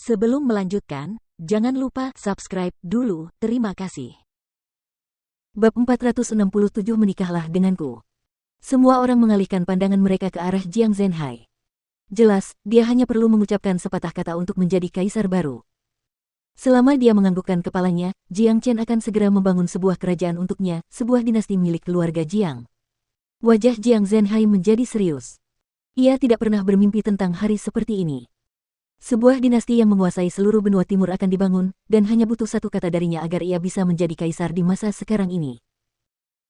Sebelum melanjutkan, jangan lupa subscribe dulu, terima kasih. Bab 467 Menikahlah denganku. Semua orang mengalihkan pandangan mereka ke arah Jiang Zhenhai. Jelas, dia hanya perlu mengucapkan sepatah kata untuk menjadi kaisar baru. Selama dia menganggukkan kepalanya, Jiang Chen akan segera membangun sebuah kerajaan untuknya, sebuah dinasti milik keluarga Jiang. Wajah Jiang Zhenhai menjadi serius. Ia tidak pernah bermimpi tentang hari seperti ini. Sebuah dinasti yang menguasai seluruh benua timur akan dibangun, dan hanya butuh satu kata darinya agar ia bisa menjadi kaisar di masa sekarang ini.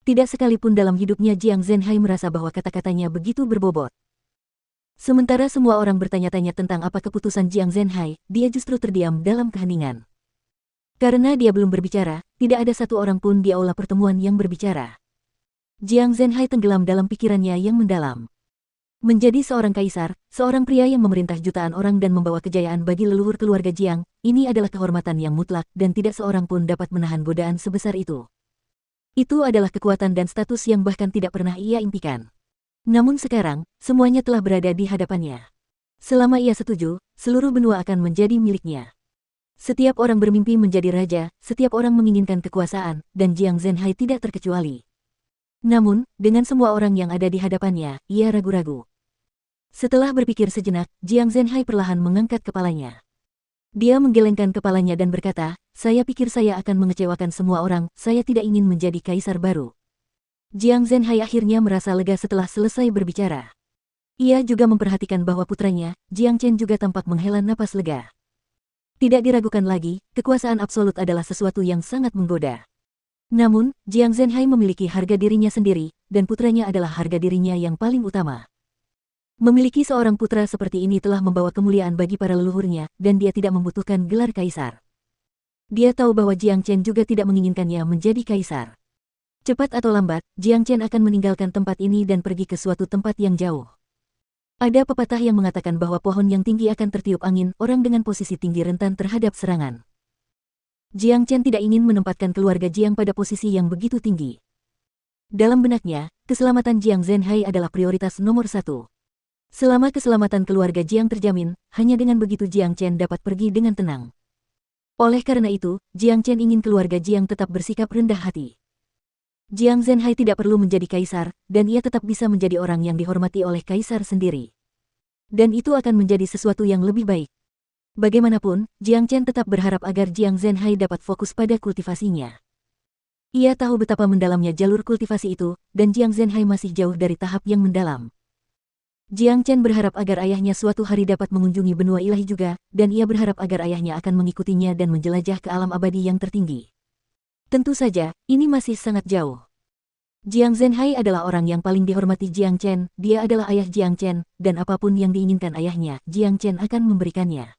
Tidak sekalipun dalam hidupnya Jiang Zhenhai merasa bahwa kata-katanya begitu berbobot. Sementara semua orang bertanya-tanya tentang apa keputusan Jiang Zhenhai, dia justru terdiam dalam keheningan. Karena dia belum berbicara, tidak ada satu orang pun di aula pertemuan yang berbicara. Jiang Zhenhai tenggelam dalam pikirannya yang mendalam. Menjadi seorang kaisar, seorang pria yang memerintah jutaan orang dan membawa kejayaan bagi leluhur keluarga Jiang, ini adalah kehormatan yang mutlak dan tidak seorang pun dapat menahan godaan sebesar itu. Itu adalah kekuatan dan status yang bahkan tidak pernah ia impikan. Namun sekarang, semuanya telah berada di hadapannya. Selama ia setuju, seluruh benua akan menjadi miliknya. Setiap orang bermimpi menjadi raja, setiap orang menginginkan kekuasaan, dan Jiang Zhenhai tidak terkecuali. Namun, dengan semua orang yang ada di hadapannya, ia ragu-ragu. Setelah berpikir sejenak, Jiang Zhenhai perlahan mengangkat kepalanya. Dia menggelengkan kepalanya dan berkata, saya pikir saya akan mengecewakan semua orang, saya tidak ingin menjadi kaisar baru. Jiang Zhenhai akhirnya merasa lega setelah selesai berbicara. Ia juga memperhatikan bahwa putranya, Jiang Chen juga tampak menghela napas lega. Tidak diragukan lagi, kekuasaan absolut adalah sesuatu yang sangat menggoda. Namun, Jiang Zhenhai memiliki harga dirinya sendiri, dan putranya adalah harga dirinya yang paling utama. Memiliki seorang putra seperti ini telah membawa kemuliaan bagi para leluhurnya, dan dia tidak membutuhkan gelar kaisar. Dia tahu bahwa Jiang Chen juga tidak menginginkannya menjadi kaisar. Cepat atau lambat, Jiang Chen akan meninggalkan tempat ini dan pergi ke suatu tempat yang jauh. Ada pepatah yang mengatakan bahwa pohon yang tinggi akan tertiup angin, orang dengan posisi tinggi rentan terhadap serangan. Jiang Chen tidak ingin menempatkan keluarga Jiang pada posisi yang begitu tinggi. Dalam benaknya, keselamatan Jiang Zhenhai adalah prioritas nomor satu. Selama keselamatan keluarga Jiang terjamin, hanya dengan begitu Jiang Chen dapat pergi dengan tenang. Oleh karena itu, Jiang Chen ingin keluarga Jiang tetap bersikap rendah hati. Jiang Zhenhai tidak perlu menjadi kaisar, dan ia tetap bisa menjadi orang yang dihormati oleh kaisar sendiri. Dan itu akan menjadi sesuatu yang lebih baik. Bagaimanapun, Jiang Chen tetap berharap agar Jiang Zhenhai dapat fokus pada kultivasinya. Ia tahu betapa mendalamnya jalur kultivasi itu, dan Jiang Zhenhai masih jauh dari tahap yang mendalam. Jiang Chen berharap agar ayahnya suatu hari dapat mengunjungi benua ilahi juga, dan ia berharap agar ayahnya akan mengikutinya dan menjelajah ke alam abadi yang tertinggi. Tentu saja, ini masih sangat jauh. Jiang Zhenhai adalah orang yang paling dihormati Jiang Chen, dia adalah ayah Jiang Chen, dan apapun yang diinginkan ayahnya, Jiang Chen akan memberikannya.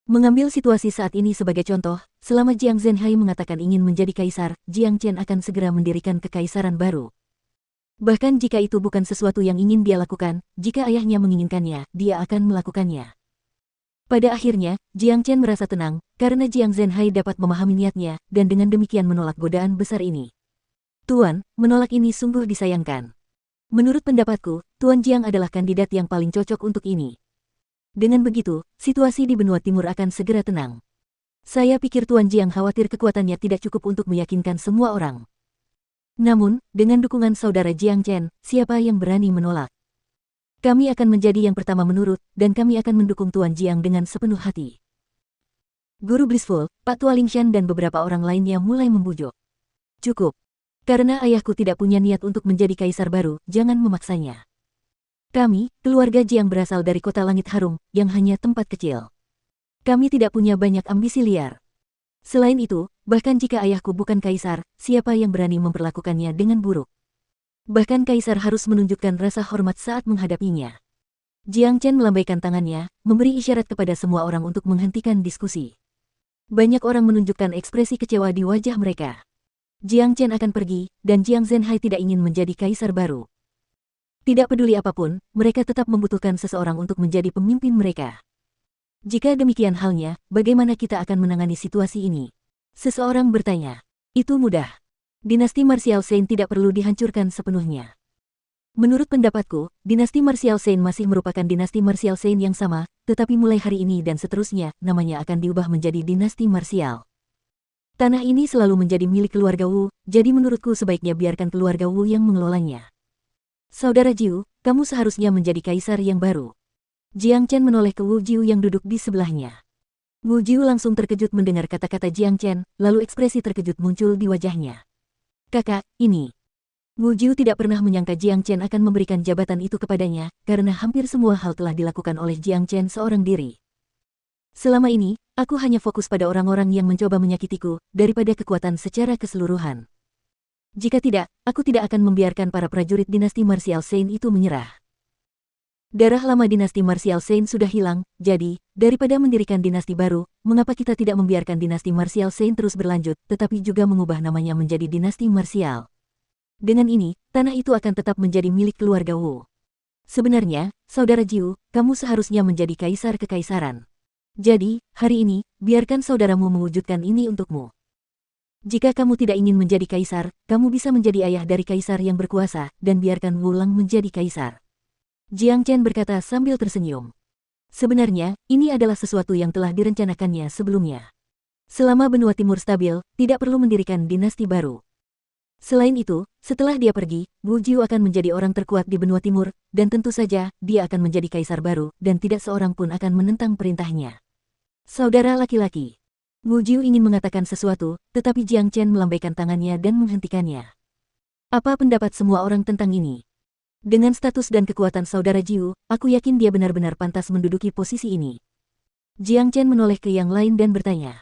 Mengambil situasi saat ini sebagai contoh, selama Jiang Zhenhai mengatakan ingin menjadi kaisar, Jiang Chen akan segera mendirikan kekaisaran baru. Bahkan jika itu bukan sesuatu yang ingin dia lakukan, jika ayahnya menginginkannya, dia akan melakukannya. Pada akhirnya, Jiang Chen merasa tenang, karena Jiang Zhenhai dapat memahami niatnya, dan dengan demikian menolak godaan besar ini. Tuan, menolak ini sungguh disayangkan. Menurut pendapatku, Tuan Jiang adalah kandidat yang paling cocok untuk ini. Dengan begitu, situasi di benua timur akan segera tenang. Saya pikir Tuan Jiang khawatir kekuatannya tidak cukup untuk meyakinkan semua orang. Namun, dengan dukungan saudara Jiang Chen, siapa yang berani menolak? Kami akan menjadi yang pertama menurut, dan kami akan mendukung Tuan Jiang dengan sepenuh hati. Guru Blissful, Pak Tua Lingshan dan beberapa orang lainnya mulai membujuk. Cukup. Karena ayahku tidak punya niat untuk menjadi kaisar baru, jangan memaksanya. Kami, keluarga Jiang berasal dari kota Langit Harum, yang hanya tempat kecil. Kami tidak punya banyak ambisi liar. Selain itu, bahkan jika ayahku bukan kaisar, siapa yang berani memperlakukannya dengan buruk? Bahkan kaisar harus menunjukkan rasa hormat saat menghadapinya. Jiang Chen melambaikan tangannya, memberi isyarat kepada semua orang untuk menghentikan diskusi. Banyak orang menunjukkan ekspresi kecewa di wajah mereka. Jiang Chen akan pergi, dan Jiang Zhenhai tidak ingin menjadi kaisar baru. Tidak peduli apapun, mereka tetap membutuhkan seseorang untuk menjadi pemimpin mereka. Jika demikian halnya, bagaimana kita akan menangani situasi ini? Seseorang bertanya. Itu mudah. Dinasti Martial Saint tidak perlu dihancurkan sepenuhnya. Menurut pendapatku, dinasti marsial Shen masih merupakan dinasti marsial Shen yang sama, tetapi mulai hari ini dan seterusnya, namanya akan diubah menjadi dinasti marsial. Tanah ini selalu menjadi milik keluarga Wu, jadi menurutku sebaiknya biarkan keluarga Wu yang mengelolanya. Saudara Jiu, kamu seharusnya menjadi kaisar yang baru. Jiang Chen menoleh ke Wu Jiu yang duduk di sebelahnya. Wu Jiu langsung terkejut mendengar kata-kata Jiang Chen, lalu ekspresi terkejut muncul di wajahnya. Kakak, ini. Wu Jiu tidak pernah menyangka Jiang Chen akan memberikan jabatan itu kepadanya, karena hampir semua hal telah dilakukan oleh Jiang Chen seorang diri. Selama ini, aku hanya fokus pada orang-orang yang mencoba menyakitiku, daripada kekuatan secara keseluruhan. Jika tidak, aku tidak akan membiarkan para prajurit dinasti marsial Shen itu menyerah. Darah lama dinasti marsial Shen sudah hilang, jadi, daripada mendirikan dinasti baru, mengapa kita tidak membiarkan dinasti marsial Shen terus berlanjut, tetapi juga mengubah namanya menjadi dinasti marsial. Dengan ini, tanah itu akan tetap menjadi milik keluarga Wu. Sebenarnya, saudara Jiu, kamu seharusnya menjadi kaisar kekaisaran. Jadi, hari ini, biarkan saudaramu mewujudkan ini untukmu. Jika kamu tidak ingin menjadi kaisar, kamu bisa menjadi ayah dari kaisar yang berkuasa, dan biarkan Wu Lang menjadi kaisar. Jiang Chen berkata sambil tersenyum. Sebenarnya, ini adalah sesuatu yang telah direncanakannya sebelumnya. Selama benua timur stabil, tidak perlu mendirikan dinasti baru. Selain itu, setelah dia pergi, Wu Jiu akan menjadi orang terkuat di benua timur, dan tentu saja, dia akan menjadi kaisar baru, dan tidak seorang pun akan menentang perintahnya. Saudara laki-laki. Wu Jiu ingin mengatakan sesuatu, tetapi Jiang Chen melambaikan tangannya dan menghentikannya. Apa pendapat semua orang tentang ini? Dengan status dan kekuatan saudara Jiu, aku yakin dia benar-benar pantas menduduki posisi ini. Jiang Chen menoleh ke yang lain dan bertanya.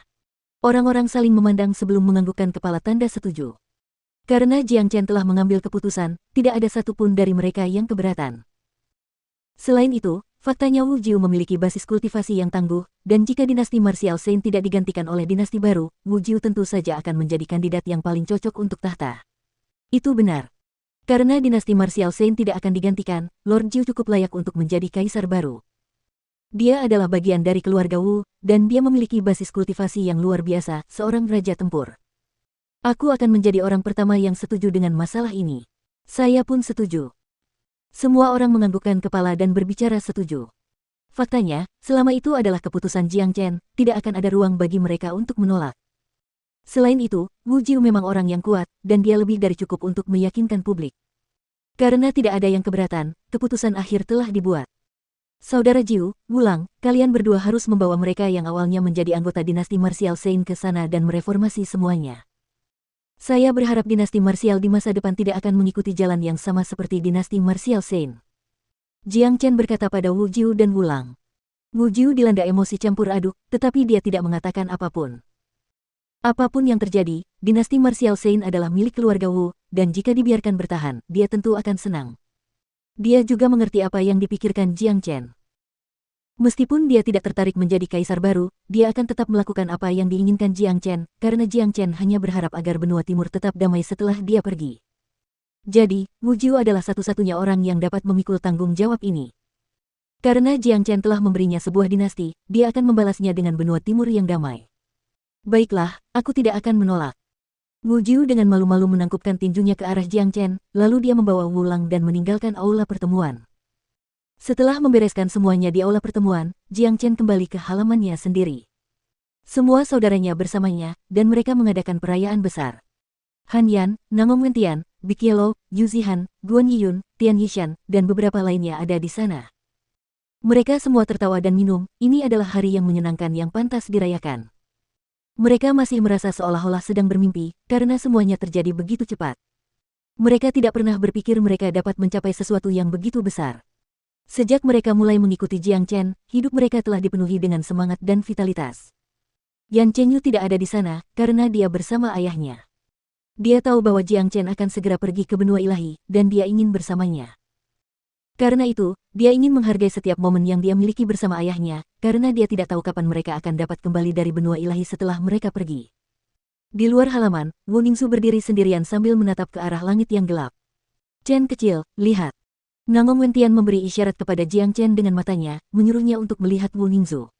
Orang-orang saling memandang sebelum menganggukkan kepala tanda setuju. Karena Jiang Chen telah mengambil keputusan, tidak ada satupun dari mereka yang keberatan. Selain itu, faktanya Wu Jiu memiliki basis kultivasi yang tangguh, dan jika dinasti marsial Shen tidak digantikan oleh dinasti baru, Wu Jiu tentu saja akan menjadi kandidat yang paling cocok untuk tahta. Itu benar. Karena dinasti marsial Shen tidak akan digantikan, Lord Jiu cukup layak untuk menjadi kaisar baru. Dia adalah bagian dari keluarga Wu, dan dia memiliki basis kultivasi yang luar biasa, seorang raja tempur. Aku akan menjadi orang pertama yang setuju dengan masalah ini. Saya pun setuju. Semua orang menganggukkan kepala dan berbicara setuju. Faktanya, selama itu adalah keputusan Jiang Chen, tidak akan ada ruang bagi mereka untuk menolak. Selain itu, Wu Jiu memang orang yang kuat, dan dia lebih dari cukup untuk meyakinkan publik. Karena tidak ada yang keberatan, keputusan akhir telah dibuat. Saudara Jiu, Wu Lang, kalian berdua harus membawa mereka yang awalnya menjadi anggota dinasti marsial Shen ke sana dan mereformasi semuanya. Saya berharap dinasti marsial di masa depan tidak akan mengikuti jalan yang sama seperti dinasti marsial Shen. Jiang Chen berkata pada Wu Jiu dan Wu Lang. Wu Jiu dilanda emosi campur aduk, tetapi dia tidak mengatakan apapun. Apapun yang terjadi, dinasti marsial Shen adalah milik keluarga Wu, dan jika dibiarkan bertahan, dia tentu akan senang. Dia juga mengerti apa yang dipikirkan Jiang Chen. Meskipun dia tidak tertarik menjadi kaisar baru, dia akan tetap melakukan apa yang diinginkan Jiang Chen, karena Jiang Chen hanya berharap agar benua timur tetap damai setelah dia pergi. Jadi, Wu Jiu adalah satu-satunya orang yang dapat memikul tanggung jawab ini. Karena Jiang Chen telah memberinya sebuah dinasti, dia akan membalasnya dengan benua timur yang damai. Baiklah, aku tidak akan menolak. Wu Jiu dengan malu-malu menangkupkan tinjunya ke arah Jiang Chen, lalu dia membawa Wu Lang dan meninggalkan aula pertemuan. Setelah membereskan semuanya di aula pertemuan, Jiang Chen kembali ke halamannya sendiri. Semua saudaranya bersamanya, dan mereka mengadakan perayaan besar. Han Yan, Nangong Wentian, Big Yellow, Yu Zihan, Guan Yiyun, Tian Yishan, dan beberapa lainnya ada di sana. Mereka semua tertawa dan minum, ini adalah hari yang menyenangkan yang pantas dirayakan. Mereka masih merasa seolah-olah sedang bermimpi, karena semuanya terjadi begitu cepat. Mereka tidak pernah berpikir mereka dapat mencapai sesuatu yang begitu besar. Sejak mereka mulai mengikuti Jiang Chen, hidup mereka telah dipenuhi dengan semangat dan vitalitas. Yan Chenyu tidak ada di sana, karena dia bersama ayahnya. Dia tahu bahwa Jiang Chen akan segera pergi ke benua ilahi, dan dia ingin bersamanya. Karena itu, dia ingin menghargai setiap momen yang dia miliki bersama ayahnya, karena dia tidak tahu kapan mereka akan dapat kembali dari benua ilahi setelah mereka pergi. Di luar halaman, Wu Ningzu berdiri sendirian sambil menatap ke arah langit yang gelap. Chen kecil, lihat. Nangong Wentian memberi isyarat kepada Jiang Chen dengan matanya, menyuruhnya untuk melihat Wu Ningzu.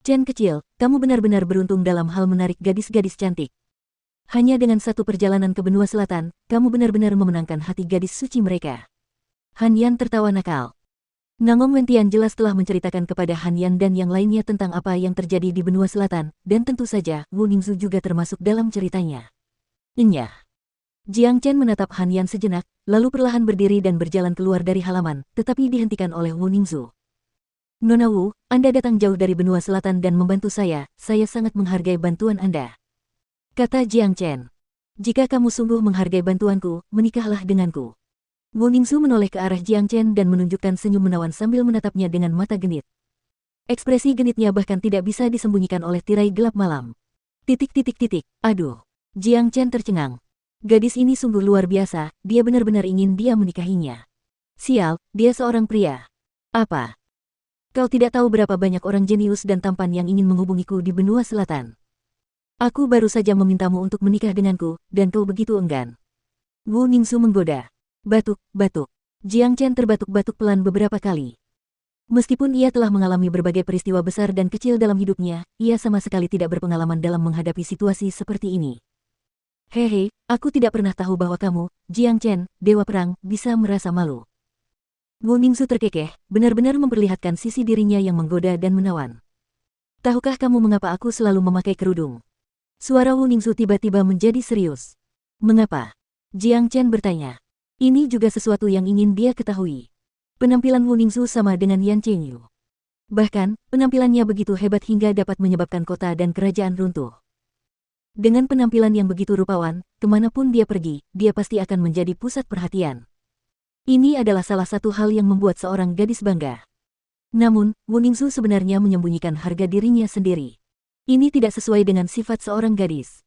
Chen kecil, kamu benar-benar beruntung dalam hal menarik gadis-gadis cantik. Hanya dengan satu perjalanan ke benua selatan, kamu benar-benar memenangkan hati gadis suci mereka. Han Yan tertawa nakal. Nangong Wentian jelas telah menceritakan kepada Han Yan dan yang lainnya tentang apa yang terjadi di benua selatan, dan tentu saja Wu Ningzu juga termasuk dalam ceritanya. Enyah. Jiang Chen menatap Han Yan sejenak, lalu perlahan berdiri dan berjalan keluar dari halaman, tetapi dihentikan oleh Wu Ningzu. Nona Wu, Anda datang jauh dari benua selatan dan membantu saya sangat menghargai bantuan Anda. Kata Jiang Chen. Jika kamu sungguh menghargai bantuanku, menikahlah denganku. Wu Ningzu menoleh ke arah Jiang Chen dan menunjukkan senyum menawan sambil menatapnya dengan mata genit. Ekspresi genitnya bahkan tidak bisa disembunyikan oleh tirai gelap malam. Aduh. Jiang Chen tercengang. Gadis ini sungguh luar biasa, dia benar-benar ingin dia menikahinya. Sial, dia seorang pria. Apa? Kau tidak tahu berapa banyak orang jenius dan tampan yang ingin menghubungiku di benua selatan. Aku baru saja memintamu untuk menikah denganku, dan kau begitu enggan. Wu Ningzu menggoda. Batuk. Jiang Chen terbatuk-batuk pelan beberapa kali. Meskipun ia telah mengalami berbagai peristiwa besar dan kecil dalam hidupnya, ia sama sekali tidak berpengalaman dalam menghadapi situasi seperti ini. Hehe, aku tidak pernah tahu bahwa kamu, Jiang Chen, Dewa Perang, bisa merasa malu. Wu Ningzu terkekeh, benar-benar memperlihatkan sisi dirinya yang menggoda dan menawan. Tahukah kamu mengapa aku selalu memakai kerudung? Suara Wu Ningzu tiba-tiba menjadi serius. Mengapa? Jiang Chen bertanya. Ini juga sesuatu yang ingin dia ketahui. Penampilan Wu Ningzu sama dengan Yan Chengyu. Bahkan, penampilannya begitu hebat hingga dapat menyebabkan kota dan kerajaan runtuh. Dengan penampilan yang begitu rupawan, kemanapun dia pergi, dia pasti akan menjadi pusat perhatian. Ini adalah salah satu hal yang membuat seorang gadis bangga. Namun, Wu Ningzu sebenarnya menyembunyikan harga dirinya sendiri. Ini tidak sesuai dengan sifat seorang gadis.